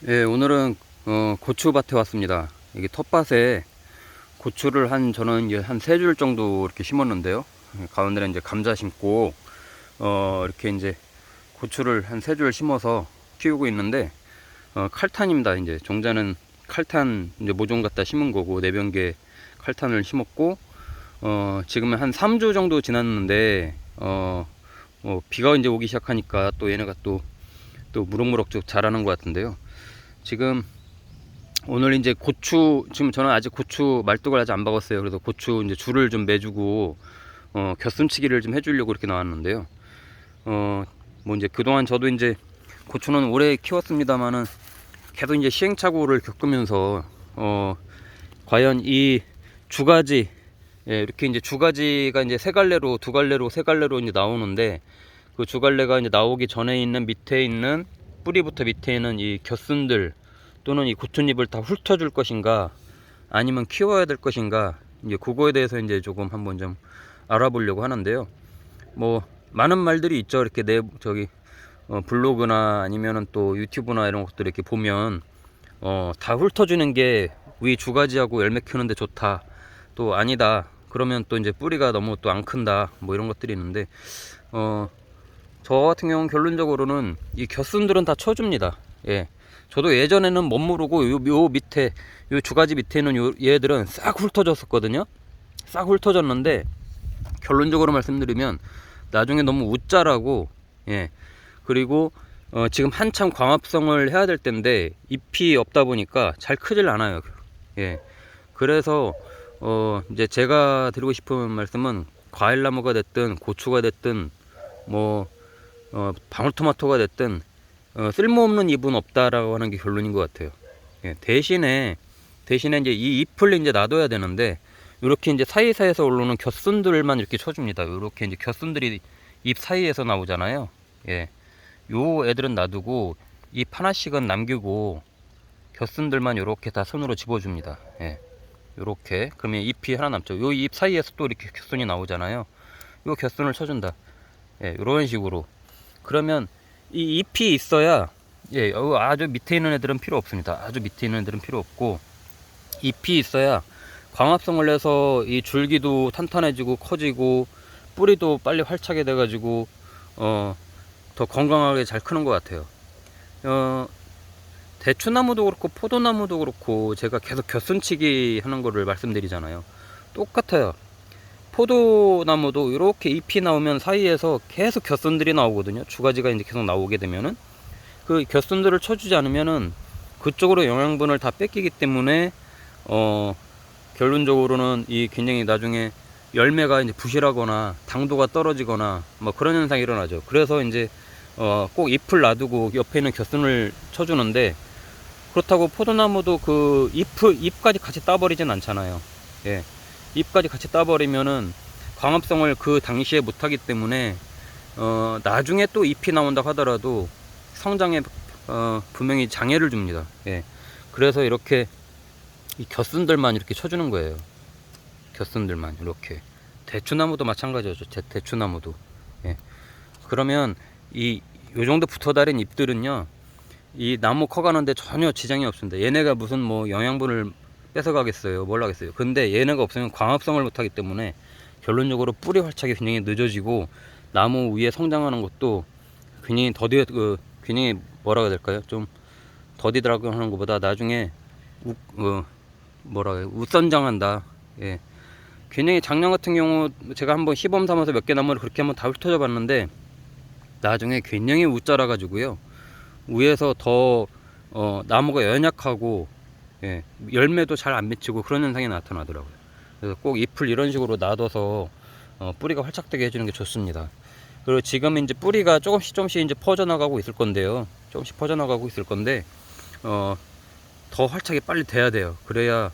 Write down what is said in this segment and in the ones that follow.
예, 오늘은 고추밭에 왔습니다. 여기 텃밭에 고추를 저는 이제 한 3줄 정도 이렇게 심었는데요. 가운데는 이제 감자 심고 이렇게 이제 고추를 한 3줄 심어서 키우고 있는데 칼탄입니다. 이제 종자는 칼탄 이제 모종 갖다 심은 거고, 내병계 칼탄을 심었고, 지금은 한 3주 정도 지났는데 비가 이제 오기 시작하니까 또 얘네가 또 무럭무럭 쭉 자라는 것 같은데요. 지금 오늘 이제 지금 저는 아직 고추 말뚝을 아직 안 박았어요. 그래서 고추 이제 줄을 좀 매주고 곁순치기를 좀 해주려고 이렇게 나왔는데요. 뭐 이제 그동안 저도 이제 고추는 오래 키웠습니다만은 계속 이제 시행착오를 겪으면서 과연 이 주가지, 예, 이렇게 이제 주가지가 이제 두 갈래로 세 갈래로 이제 나오는데, 그 주갈래가 이제 나오기 전에 있는 밑에 있는 뿌리부터 밑에 있는 이 곁순들 또는 이 고추잎을 다 훑어줄 것인가, 아니면 키워야 될 것인가, 이제 그거에 대해서 이제 조금 한번 좀 알아보려고 하는데요. 뭐 많은 말들이 있죠. 이렇게 블로그나 아니면은 또 유튜브나 이런 것들 이렇게 보면 다 훑어주는 게 위 주가지하고 열매 키우는데 좋다, 또 아니다 그러면 또 이제 뿌리가 너무 또 안 큰다, 뭐 이런 것들이 있는데 저 같은 경우는 결론적으로는 이 곁순들은 다 쳐줍니다. 예. 저도 예전에는 못 모르고 요 밑에 요 주가지 밑에 있는 얘들은 싹 훑어졌었거든요. 싹 훑어졌는데 결론적으로 말씀드리면 나중에 너무 웃자라고, 예. 그리고 지금 한참 광합성을 해야 될 텐데 잎이 없다 보니까 잘 크질 않아요. 예. 그래서 이제 제가 드리고 싶은 말씀은, 과일나무가 됐든 고추가 됐든 뭐 방울토마토가 됐든 쓸모없는 잎은 없다라고 하는 게 결론인 것 같아요. 예, 대신에 이제 이 잎을 이제 놔둬야 되는데, 이렇게 이제 사이사이에서 올라오는 곁순들만 이렇게 쳐줍니다. 이렇게 이제 곁순들이 잎 사이에서 나오잖아요. 예, 요 애들은 놔두고 잎 하나씩은 남기고 곁순들만 이렇게 다 손으로 집어줍니다. 예, 요렇게. 그러면 잎이 하나 남죠. 요 잎 사이에서 또 이렇게 곁순이 나오잖아요. 요 곁순을 쳐준다. 예, 이런 식으로. 그러면 이 잎이 있어야, 예, 아주 밑에 있는 애들은 필요 없습니다. 아주 밑에 있는 애들은 필요 없고, 잎이 있어야 광합성을 내서 이 줄기도 탄탄해지고 커지고 뿌리도 빨리 활차게 돼가지고 더 건강하게 잘 크는 것 같아요. 대추나무도 그렇고 포도나무도 그렇고 제가 계속 곁순치기 하는 거를 말씀드리잖아요. 똑같아요. 포도나무도 이렇게 잎이 나오면 사이에서 계속 곁순들이 나오거든요. 주가지가 이제 계속 나오게 되면은 그 곁순들을 쳐주지 않으면은 그쪽으로 영양분을 다 뺏기기 때문에 결론적으로는 이 굉장히 나중에 열매가 이제 부실하거나 당도가 떨어지거나 뭐 그런 현상이 일어나죠. 그래서 이제 꼭 잎을 놔두고 옆에 있는 곁순을 쳐주는데, 그렇다고 포도나무도 그 잎까지 같이 따버리진 않잖아요. 예. 잎까지 같이 따버리면은 광합성을 그 당시에 못하기 때문에 나중에 또 잎이 나온다 하더라도 성장에 분명히 장애를 줍니다. 예. 그래서 이렇게 이 곁순들만 이렇게 쳐주는 거예요. 곁순들만 이렇게. 대추나무도 마찬가지죠. 대추나무도. 예. 그러면 요 정도 붙어다린 잎들은요, 이 나무 커가는데 전혀 지장이 없습니다. 얘네가 무슨 뭐 영양분을 뺏어가겠어요, 뭘 하겠어요. 근데 얘네가 없으면 광합성을 못하기 때문에 결론적으로 뿌리 활착이 굉장히 늦어지고 나무 위에 성장하는 것도 굉장히 굉장히 뭐라고 해야 될까요? 좀 더디더라고 하는 것보다 나중에 웃선장한다. 예. 굉장히 작년 같은 경우 제가 한번 시범 삼아서 몇 개 나무를 그렇게 한번 다 훑어져 봤는데 나중에 굉장히 웃자라 가지고요, 위에서 더 나무가 연약하고, 예, 열매도 잘 안 맺히고 그런 현상이 나타나더라고요. 그래서 꼭 잎을 이런 식으로 놔둬서 뿌리가 활착되게 해주는 게 좋습니다. 그리고 지금 이제 뿌리가 조금씩 이제 퍼져나가고 있을 건데요. 조금씩 퍼져나가고 있을 건데 더 활착이 빨리 돼야 돼요. 그래야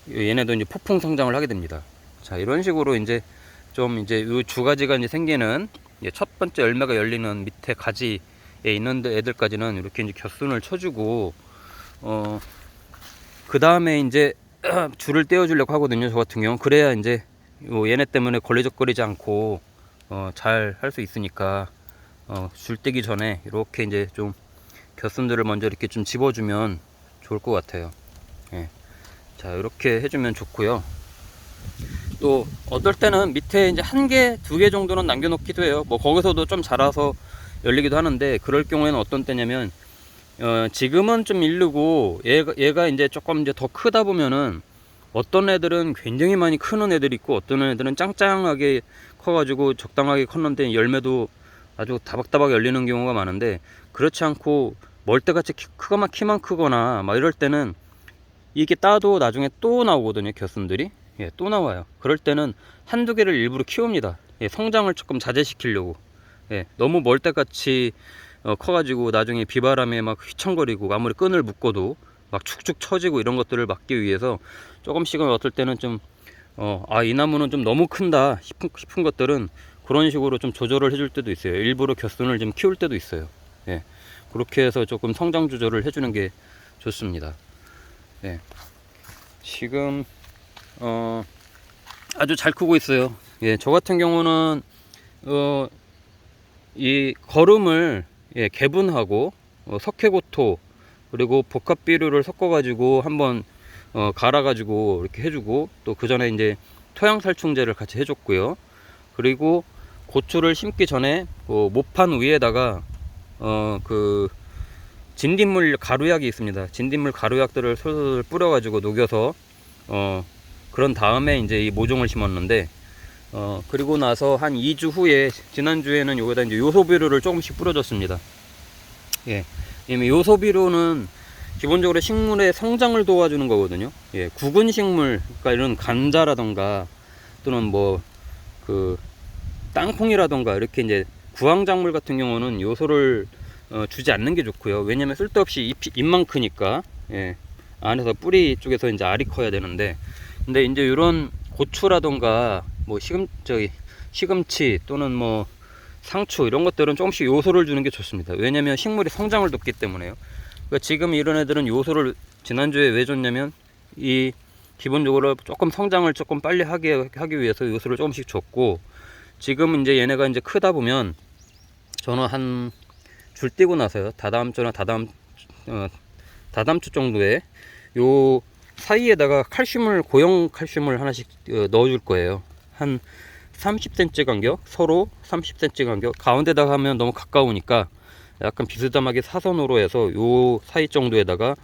얘네도 이제 폭풍 성장을 하게 됩니다. 자, 이런 식으로 이제 좀 이제 이 주가지가 이제 생기는, 첫 번째 열매가 열리는 밑에 가지에 있는 애들까지는 이렇게 이제 곁순을 쳐주고 그 다음에 이제 줄을 떼어주려고 하거든요. 저 같은 경우. 그래야 이제 얘네 때문에 걸리적거리지 않고 잘 할 수 있으니까 줄 떼기 전에 이렇게 이제 좀 겨순들을 먼저 이렇게 좀 집어주면 좋을 것 같아요. 예. 자, 이렇게 해주면 좋고요. 또 어떨 때는 밑에 이제 1개, 2개 정도는 남겨놓기도 해요. 뭐 거기서도 좀 자라서 열리기도 하는데, 그럴 경우에는 어떤 때냐면 지금은 좀 이르고 얘가 이제 조금 이제 더 크다 보면은 어떤 애들은 굉장히 많이 크는 애들이 있고, 어떤 애들은 짱짱하게 커가지고 적당하게 컸는데 열매도 아주 다박다박 열리는 경우가 많은데, 그렇지 않고 멀때같이 크거나 키만 크거나 막 이럴 때는 이게 따도 나중에 또 나오거든요. 겨순들이. 예, 또 나와요. 그럴 때는 1~2개를 일부러 키웁니다. 예, 성장을 조금 자제시키려고. 예, 너무 멀때같이 커가지고 나중에 비바람에 막 휘청거리고 아무리 끈을 묶어도 막 축축 처지고 이런 것들을 막기 위해서 조금씩은 어떨 때는 좀 이 나무는 좀 너무 큰다 싶은 것들은 그런 식으로 좀 조절을 해줄 때도 있어요. 일부러 겨순을 좀 키울 때도 있어요. 예, 그렇게 해서 조금 성장 조절을 해주는 게 좋습니다. 예, 지금 아주 잘 크고 있어요. 예, 저 같은 경우는 이 거름을 개분하고 석회고토 그리고 복합비료를 섞어 가지고 한번 갈아 가지고 이렇게 해주고, 또 그 전에 이제 토양살충제를 같이 해줬고요. 그리고 고추를 심기 전에 모판 위에다가 그 진딧물 가루약이 있습니다. 진딧물 가루약들을 솔솔 뿌려 가지고 녹여서 그런 다음에 이제 이 모종을 심었는데, 그리고 나서 한 2주 후에, 지난주에는 여기다 이제 요소비료를 조금씩 뿌려줬습니다. 예, 이미 요소비료는 기본적으로 식물의 성장을 도와주는 거거든요. 예, 구근 식물, 그러니까 이런 감자라던가 또는 뭐 그 땅콩이라던가 이렇게 이제 구황작물 같은 경우는 요소를 주지 않는 게 좋고요. 왜냐면 쓸데없이 잎만 크니까. 예, 안에서 뿌리 쪽에서 이제 알이 커야 되는데, 근데 이제 이런 고추라던가 뭐 시금치 또는 뭐 상추 이런 것들은 조금씩 요소를 주는 게 좋습니다. 왜냐면 식물이 성장을 돕기 때문에요. 그러니까 지금 이런 애들은 요소를 지난주에 왜 줬냐면, 이 기본적으로 조금 성장을 조금 빨리 하기 위해서 요소를 조금씩 줬고, 지금 이제 얘네가 이제 크다 보면 저는 한 줄 띄고 나서요, 다다음 주나 다다음 주 정도에 요 사이에다가 고형 칼슘을 하나씩 넣어줄 거예요. 한 30cm 간격, 서로 30cm 간격, 가운데다가 하면 너무 가까우니까 약간 비스듬하게 사선으로 해서 요 사이 정도에다가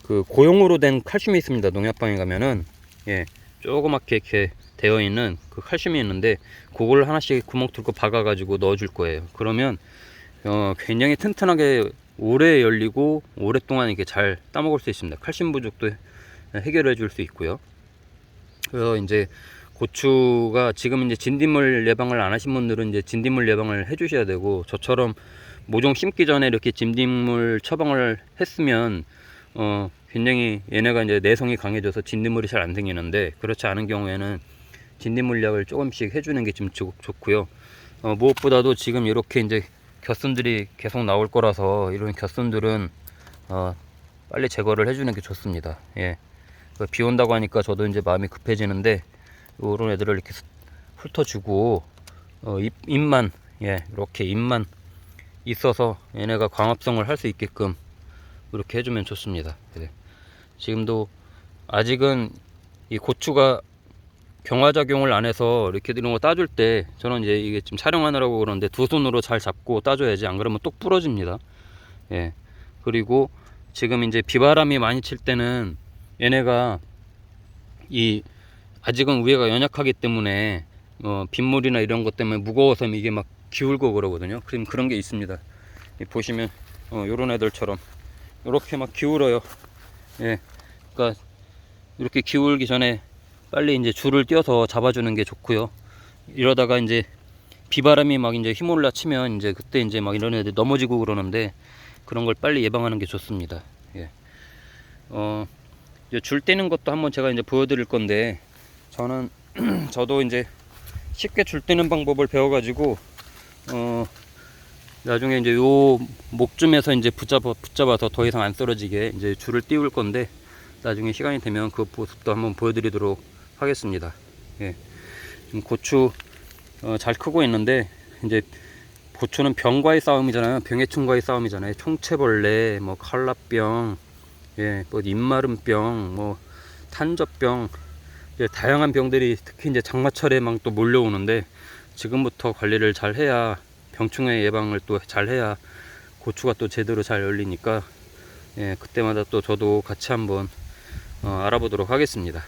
그 고용으로 된 칼슘이 있습니다. 농약방에 가면은 예, 조그맣게 이렇게 되어 있는 그 칼슘이 있는데, 그걸 하나씩 구멍 뚫고 박아 가지고 넣어 줄 거예요. 그러면 굉장히 튼튼하게 오래 열리고 오랫동안 이렇게 잘 따먹을 수 있습니다. 칼슘 부족도 해결해 줄 수 있고요. 그래서 이제 고추가 지금 이제 진딧물 예방을 안 하신 분들은 이제 진딧물 예방을 해 주셔야 되고, 저처럼 모종 심기 전에 이렇게 진딧물 처방을 했으면 굉장히 얘네가 이제 내성이 강해져서 진딧물이 잘 안 생기는데, 그렇지 않은 경우에는 진딧물약을 조금씩 해주는 게 좀 좋고요. 무엇보다도 지금 이렇게 이제 겨순들이 계속 나올 거라서 이런 겨순들은 빨리 제거를 해주는 게 좋습니다. 예, 비 온다고 하니까 저도 이제 마음이 급해지는데, 이런 애들을 이렇게 훑어주고 잎만 이렇게 잎만 있어서 얘네가 광합성을 할 수 있게끔 이렇게 해주면 좋습니다. 예. 지금도 아직은 이 고추가 경화작용을 안 해서 이렇게 이런 거 따줄 때, 저는 이제 이게 지금 촬영하느라고 그러는데 두 손으로 잘 잡고 따줘야지, 안 그러면 똑 부러집니다. 예. 그리고 지금 이제 비바람이 많이 칠 때는 얘네가 아직은 위에가 연약하기 때문에 빗물이나 이런 것 때문에 무거워서 이게 막 기울고 그러거든요. 그런 게 있습니다. 보시면 요런 애들처럼 이렇게 막 기울어요. 예. 그러니까 이렇게 기울기 전에 빨리 이제 줄을 띄어서 잡아주는 게 좋고요. 이러다가 이제 비바람이 막 이제 휘몰라 치면 이제 그때 이제 막 이런 애들 넘어지고 그러는데, 그런 걸 빨리 예방하는 게 좋습니다. 예. 이제 줄 떼는 것도 한번 제가 이제 보여드릴 건데, 저도 이제 쉽게 줄 떼는 방법을 배워가지고 나중에 이제 요 목쯤에서 이제 붙잡아서 더 이상 안 쓰러지게 이제 줄을 띄울 건데, 나중에 시간이 되면 그 모습도 한번 보여드리도록 하겠습니다. 예. 지금 고추 잘 크고 있는데, 이제 고추는 병과의 싸움이잖아요. 병해충과의 싸움이잖아요. 총체벌레, 뭐 칼라병, 예, 뭐 입마름병, 뭐 탄저병, 이제 다양한 병들이 특히 이제 장마철에 막 또 몰려오는데 지금부터 관리를 잘 해야 병충해 예방을 또 잘 해야 고추가 또 제대로 잘 열리니까 예, 그때마다 또 저도 같이 한번 알아보도록 하겠습니다.